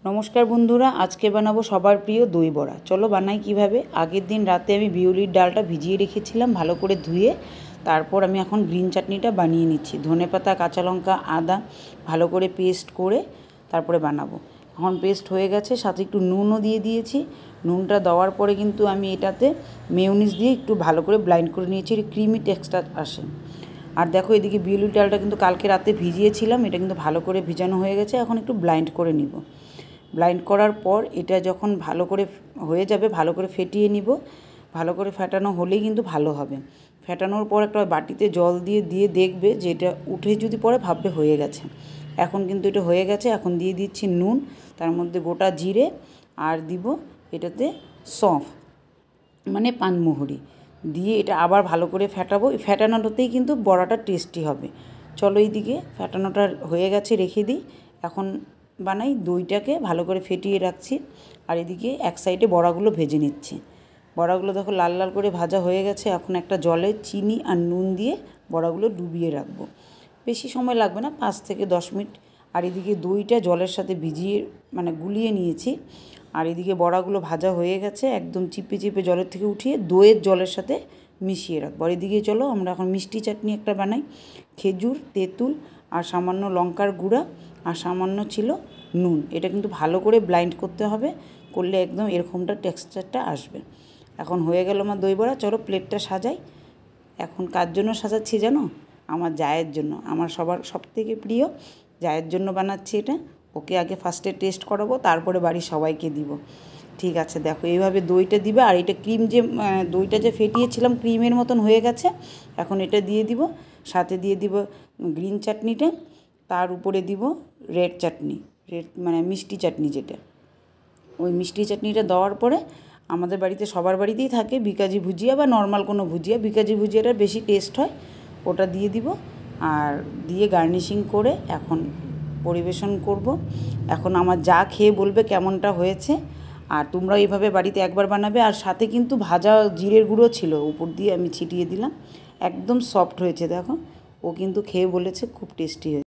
নমস্কার বন্ধুরা, আজকে বানাবো সবার প্রিয় দই বড়া। চলো বানাই কিভাবে। আগের দিন রাতে আমি বিউলির ডালটা ভিজিয়ে রেখেছিলাম ভালো করে ধুয়ে। তারপর আমি এখন গ্রিন চাটনিটা বানিয়ে নিচ্ছি। ধনেপাতা, কাঁচা লঙ্কা, আদা ভালো করে পেস্ট করে তারপরে বানাবো। এখন পেস্ট হয়ে গেছে, সাথে একটু নুনও দিয়ে দিয়েছি। নুনটা দেওয়ার পরে কিন্তু আমি এটাতে মেয়োনিজ দিয়ে একটু ভালো করে ব্লাইন্ড করে নিয়েছি, ক্রিমি টেক্সচার আসে। আর দেখো এদিকে বিউলির ডালটা কিন্তু কালকে রাতে ভিজিয়েছিলাম, এটা কিন্তু ভালো করে ভিজানো হয়ে গেছে। এখন একটু ব্লাইন্ড করে নিব। ব্লাইন্ড করার পর এটা যখন ভালো করে হয়ে যাবে, ভালো করে ফেটিয়ে নিব। ভালো করে ফেটানো হলেই কিন্তু ভালো হবে। ফেটানোর পর একটা বাটিতে জল দিয়ে দেখবে যে এটা উঠে যদি পরে ভাববে হয়ে গেছে। এখন কিন্তু এটা হয়ে গেছে। এখন দিয়ে দিচ্ছি নুন, তার মধ্যে গোটা জিরে, আর দিব এটাতে সঁফ মানে পানমুহুরি দিয়ে এটা আবার ভালো করে ফেটাবো। এই ফেটানোটাতেই কিন্তু বড়াটা টেস্টি হবে। চলো এইদিকে ফেটানোটা হয়ে গেছে, রেখে দিই। এখন বানাই। দইটাকে ভালো করে ফেটিয়ে রাখছি, আর এদিকে এক সাইডে বড়াগুলো ভেজে নিচ্ছি। বড়াগুলো দেখো লাল লাল করে ভাজা হয়ে গেছে। এখন একটা জলে চিনি আর নুন দিয়ে বড়াগুলো ডুবিয়ে রাখবো। বেশি সময় লাগবে না, 5 থেকে 10 মিনিট। আর এদিকে দইটা জলের সাথে ভিজিয়ে গুলিয়ে নিয়েছি। আর এদিকে বড়াগুলো ভাজা হয়ে গেছে, একদম চিপে চিপে জলের থেকে উঠিয়ে দইয়ের জলের সাথে মিশিয়ে রাখবো। আর এদিকে চলো আমরা এখন মিষ্টি চাটনি একটা বানাই। খেজুর, তেঁতুল আর সামান্য লঙ্কার গুঁড়া আর সামান্য ছিল নুন। এটা কিন্তু ভালো করে ব্লাইন্ড করতে হবে, করলে একদম এরকমটা টেক্সচারটা আসবে। এখন হয়ে গেল আমার দই বড়া। চলো প্লেটটা সাজাই। এখন কার জন্য সাজাচ্ছি জানো? আমার জায়ের জন্য। আমার সবথেকে প্রিয় জায়ের জন্য বানাচ্ছি এটা। ওকে আগে ফার্স্টে টেস্ট করাবো, তারপরে বাড়ির সবাইকে দিব। ঠিক আছে, দেখো এইভাবে দইটা দিবে। আর এটা ক্রিম যে দইটা যে ফেটিয়েছিলাম ক্রিমের মতন হয়ে গেছে। এখন এটা দিয়ে দিব, সাথে দিয়ে দিব গ্রিন চাটনিটা, তার উপরে দিব রেড চাটনি, মিষ্টি চাটনি যেটা। ওই মিষ্টি চাটনিটা দেওয়ার পরে আমাদের বাড়িতে সবার বাড়িতেই থাকে বিকাজি ভুজিয়া বা নর্মাল কোনো ভুজিয়া। বিকাজি ভুজিয়াটা বেশি টেস্ট হয়, ওটা দিয়ে দিব। আর দিয়ে গার্নিশিং করে এখন পরিবেশন করব। এখন আমার যা খেয়ে বলবে কেমনটা হয়েছে। আর তোমরা এইভাবে বাড়িতে একবার বানাবে। আর সাথে কিন্তু ভাজা জিরের গুঁড়ো ছিল, উপর দিয়ে আমি ছিটিয়ে দিলাম। একদম সফট হয়েছে দেখো। ও কিন্তু খেয়ে বলেছে খুব টেস্টি হয়েছে।